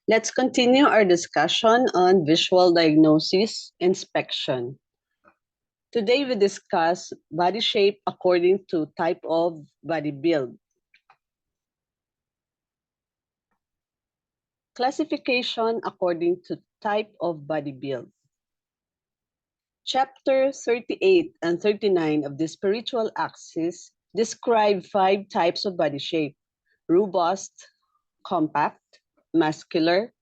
Let's continue our discussion on visual diagnosis inspection. Today we discuss body shape according to type of body build. Classification according to type of body build. Chapter 38 and 39 of the spiritual axis describe 5 types of body shape: robust, compact, muscular,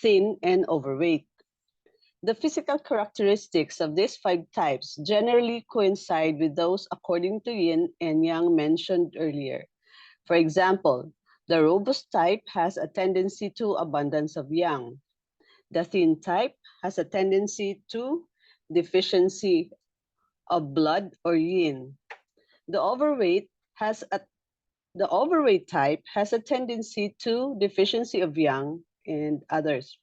thin, and overweight. The physical characteristics of these 5 types generally coincide with those according to Yin and Yang mentioned earlier. For example, the robust type has a tendency to abundance of Yang. The thin type has a tendency to deficiency of blood or Yin. The overweight type has a tendency to deficiency of Yang and others.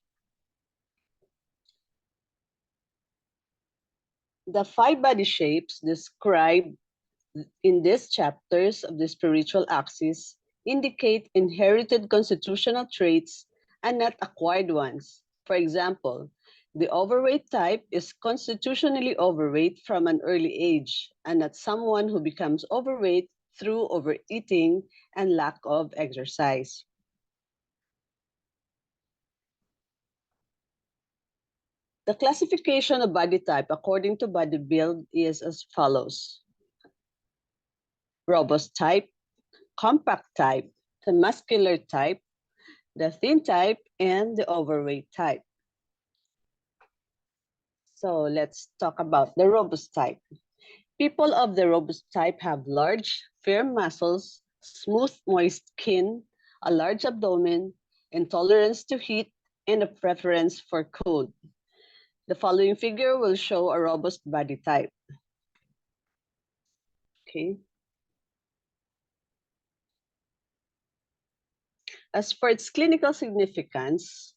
The 5 body shapes described in these chapters of the spiritual axis indicate inherited constitutional traits and not acquired ones. For example, the overweight type is constitutionally overweight from an early age and not someone who becomes overweight through overeating and lack of exercise. The classification of body type according to body build is as follows: robust type, compact type, the muscular type, the thin type, and the overweight type. So let's talk about the robust type. People of the robust type have large, firm muscles, smooth, moist skin, a large abdomen, intolerance to heat, and a preference for cold. The following figure will show a robust body type. Okay. As for its clinical significance,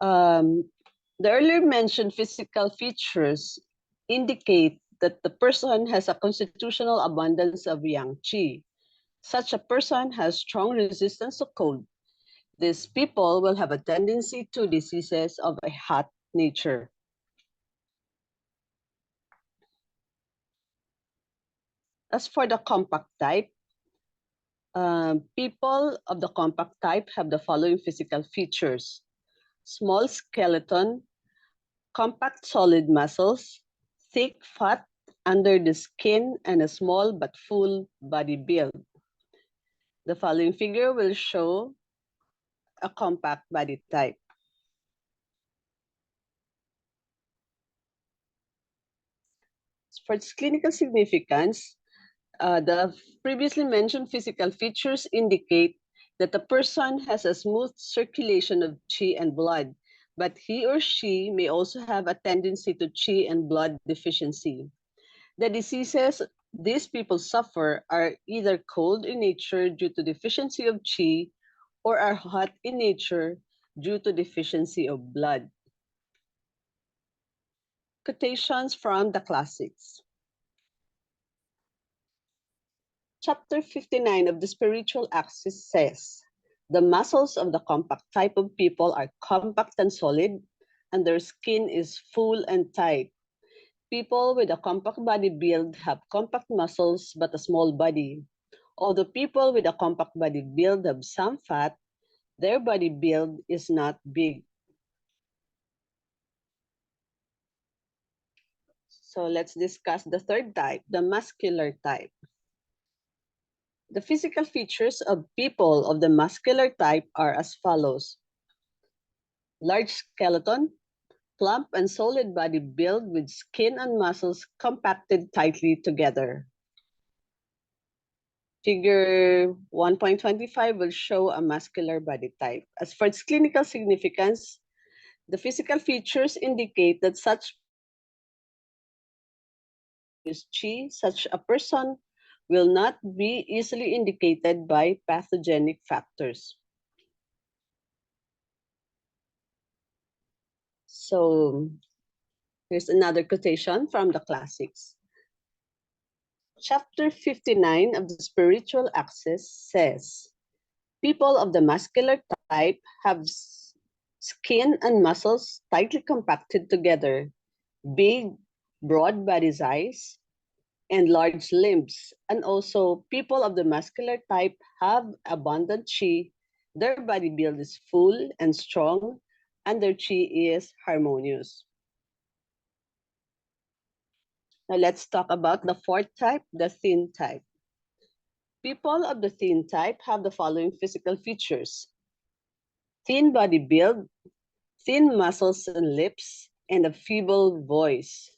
the earlier mentioned physical features indicate that the person has a constitutional abundance of yang qi. Such a person has strong resistance to cold. These people will have a tendency to diseases of a hot nature. As for the compact type, people of the compact type have the following physical features: small skeleton, compact solid muscles, thick fat under the skin, and a small but full body build. The following figure will show a compact body type. For its clinical significance, the previously mentioned physical features indicate that the person has a smooth circulation of qi and blood, but he or she may also have a tendency to qi and blood deficiency. The diseases these people suffer are either cold in nature due to deficiency of qi or are hot in nature due to deficiency of blood. Quotations from the classics. Chapter 59 of the Spiritual Axis says, the muscles of the compact type of people are compact and solid, and their skin is full and tight. People with a compact body build have compact muscles but a small body. Although people with a compact body build have some fat, their body build is not big. So let's discuss the third type, the muscular type. The physical features of people of the muscular type are as follows: large skeleton, plump and solid body build with skin and muscles compacted tightly together. Figure 1.25 will show a muscular body type. As for its clinical significance, the physical features indicate that such a person will not be easily indicated by pathogenic factors. So here's another quotation from the classics. Chapter 59 of the Spiritual Axis says, People of the muscular type have skin and muscles tightly compacted together, big, broad body size, and large limbs. And also, people of the muscular type have abundant chi. Their body build is full and strong, and their chi is harmonious. Now let's talk about the fourth type, the thin type. People of the thin type have the following physical features: thin body build, thin muscles and lips, and a feeble voice.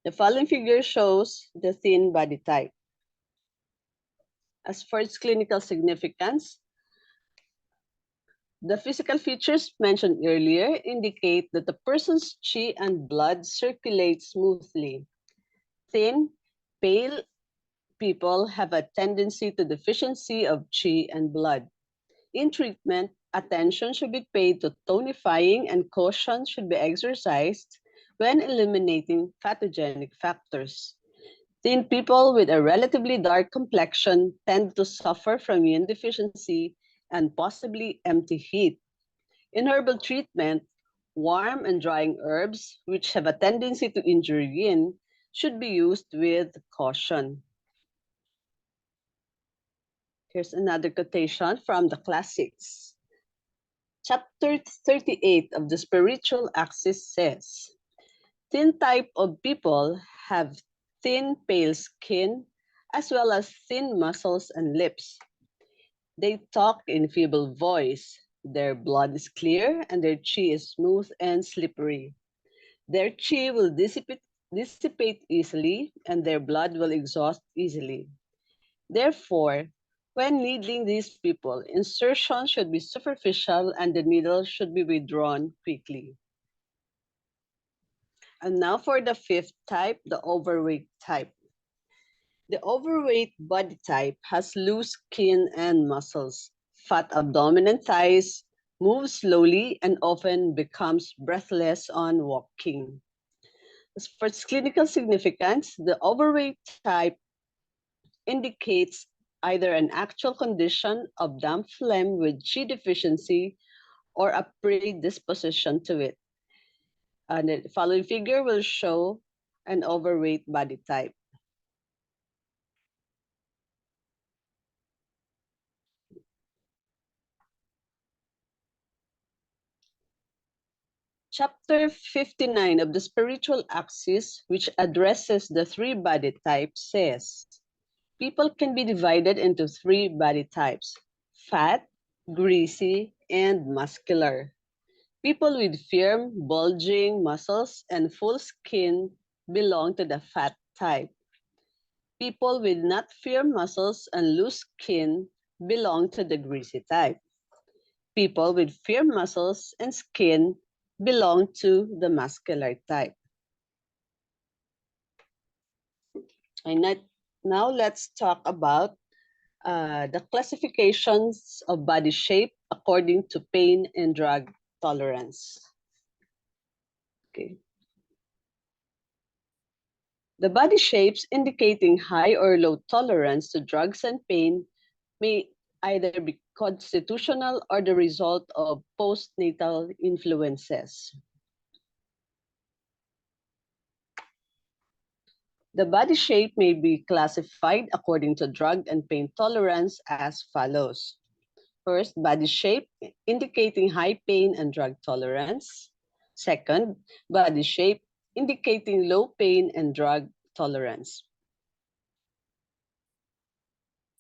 The following figure shows the thin body type. As for its clinical significance, the physical features mentioned earlier indicate that the person's chi and blood circulate smoothly. Thin, pale people have a tendency to deficiency of chi and blood. In treatment, attention should be paid to tonifying and caution should be exercised when eliminating pathogenic factors. Thin people with a relatively dark complexion tend to suffer from yin deficiency and possibly empty heat. In herbal treatment, warm and drying herbs, which have a tendency to injure yin, should be used with caution. Here's another quotation from the classics. Chapter 38 of the Spiritual Axis says, thin type of people have thin, pale skin, as well as thin muscles and lips. They talk in feeble voice. Their blood is clear and their chi is smooth and slippery. Their chi will dissipate easily and their blood will exhaust easily. Therefore, when needling these people, insertion should be superficial and the needle should be withdrawn quickly. And now for the fifth type, the overweight type. The overweight body type has loose skin and muscles, fat abdomen and thighs, moves slowly, and often becomes breathless on walking. As for its clinical significance, the overweight type indicates either an actual condition of damp phlegm with G deficiency or a predisposition to it. And the following figure will show an overweight body type. Chapter 59 of the Spiritual Axis, which addresses the three body types, says people can be divided into three body types: fat, greasy, and muscular. People with firm, bulging muscles and full skin belong to the fat type. People with not firm muscles and loose skin belong to the greasy type. People with firm muscles and skin belong to the muscular type. And now let's talk about the classifications of body shape according to pain and drug tolerance. Okay. The body shapes indicating high or low tolerance to drugs and pain may either be constitutional or the result of postnatal influences. The body shape may be classified according to drug and pain tolerance as follows. First, body shape indicating high pain and drug tolerance. Second, body shape indicating low pain and drug tolerance.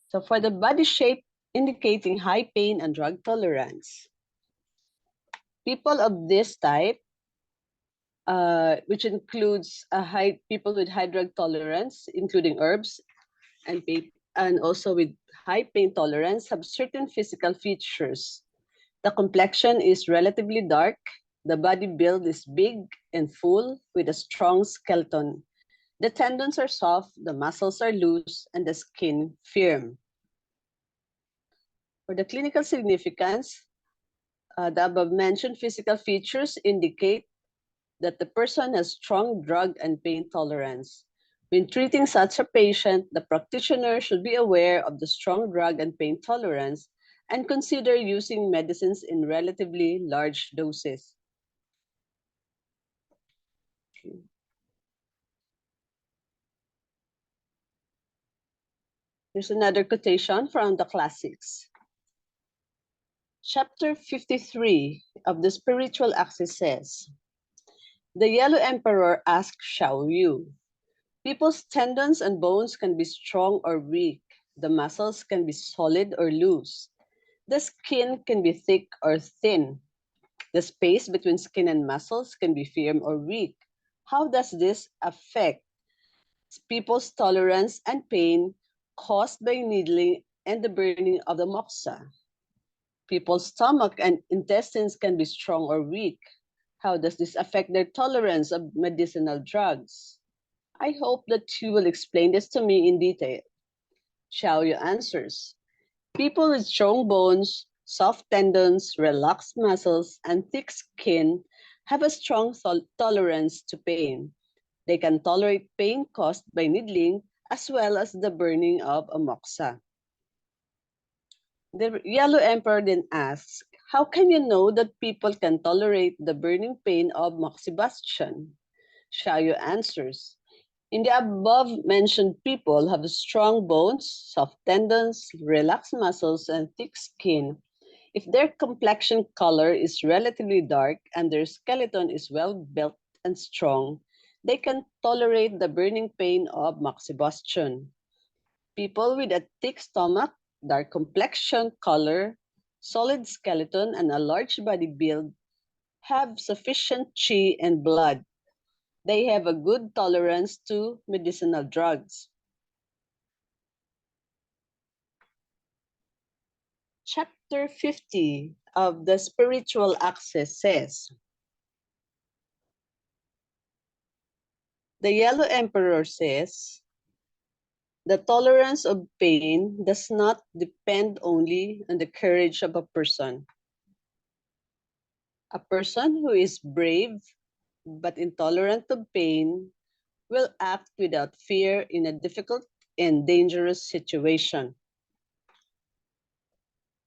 So for the body shape indicating high pain and drug tolerance, people of this type, which includes people with high drug tolerance, including herbs and also with high pain tolerance, have certain physical features. The complexion is relatively dark. The body build is big and full with a strong skeleton. The tendons are soft, the muscles are loose, and the skin firm. For the clinical significance, the above-mentioned physical features indicate that the person has strong drug and pain tolerance. When treating such a patient, the practitioner should be aware of the strong drug and pain tolerance and consider using medicines in relatively large doses. Here's another quotation from the classics. Chapter 53 of the Spiritual Axis says, "The Yellow Emperor asked Xiao Yu, people's tendons and bones can be strong or weak. The muscles can be solid or loose. The skin can be thick or thin. The space between skin and muscles can be firm or weak. How does this affect people's tolerance and pain caused by needling and the burning of the moxa? People's stomach and intestines can be strong or weak. How does this affect their tolerance of medicinal drugs? I hope that you will explain this to me in detail." Xiaoyu answers, "People with strong bones, soft tendons, relaxed muscles, and thick skin have a strong tolerance to pain. They can tolerate pain caused by needling as well as the burning of a moxa." The Yellow Emperor then asks, "How can you know that people can tolerate the burning pain of moxibustion?" Xiaoyu answers, "In the above mentioned people have strong bones, soft tendons, relaxed muscles, and thick skin. If their complexion color is relatively dark and their skeleton is well built and strong, they can tolerate the burning pain of moxibustion. People with a thick stomach, dark complexion color, solid skeleton, and a large body build have sufficient qi and blood. They have a good tolerance to medicinal drugs." Chapter 50 of the Spiritual Axis says, the Yellow Emperor says, "The tolerance of pain does not depend only on the courage of a person. A person who is brave but intolerant of pain will act without fear in a difficult and dangerous situation.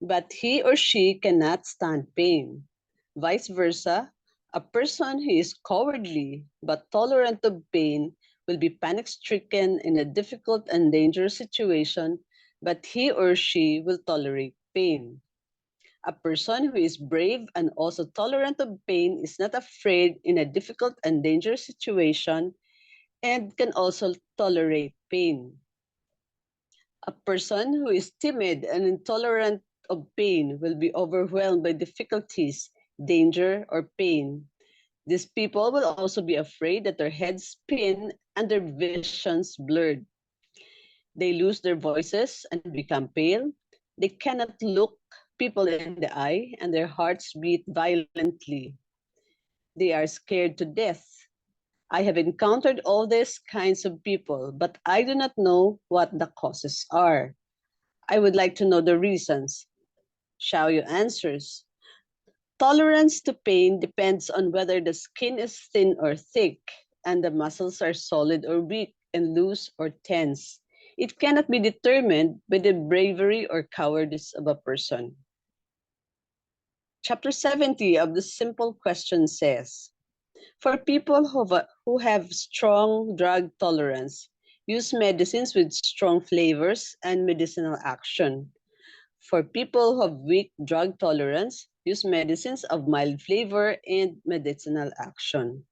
But he or she cannot stand pain. Vice versa, a person who is cowardly but tolerant of pain will be panic-stricken in a difficult and dangerous situation, but he or she will tolerate pain. A person who is brave and also tolerant of pain is not afraid in a difficult and dangerous situation and can also tolerate pain. A person who is timid and intolerant of pain will be overwhelmed by difficulties, danger, or pain. These people will also be afraid that their heads spin and their visions blurred. They lose their voices and become pale. They cannot look people in the eye and their hearts beat violently. They are scared to death. I have encountered all these kinds of people, but I do not know what the causes are. I would like to know the reasons." Xiaoyu answers, "Tolerance to pain depends on whether the skin is thin or thick, and the muscles are solid or weak, and loose or tense. It cannot be determined by the bravery or cowardice of a person." Chapter 70 of the Simple Question says, "For people who have strong drug tolerance, use medicines with strong flavors and medicinal action. For people who have weak drug tolerance, use medicines of mild flavor and medicinal action."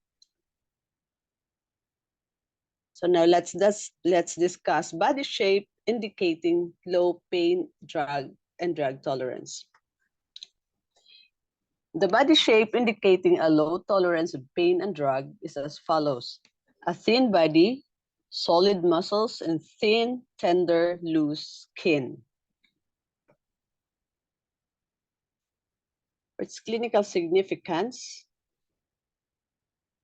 So now let's discuss body shape indicating low pain drug and drug tolerance. The body shape indicating a low tolerance of pain and drug is as follows: a thin body, solid muscles, and thin, tender, loose skin. For its clinical significance,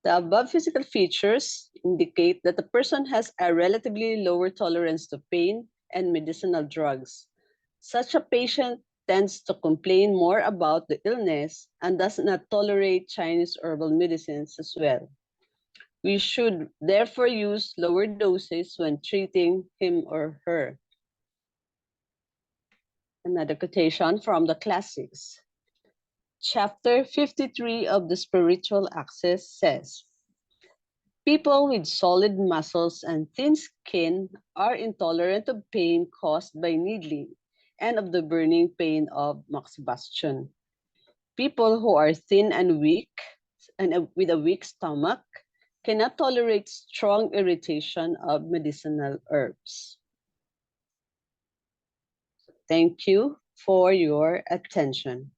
the above physical features indicate that the person has a relatively lower tolerance to pain and medicinal drugs. Such a patient tends to complain more about the illness and does not tolerate Chinese herbal medicines as well. We should therefore use lower doses when treating him or her. Another quotation from the classics. Chapter 53 of the Spiritual Axis says, people with solid muscles and thin skin are intolerant of pain caused by needling and of the burning pain of moxibustion. People who are thin and weak and with a weak stomach cannot tolerate strong irritation of medicinal herbs. Thank you for your attention.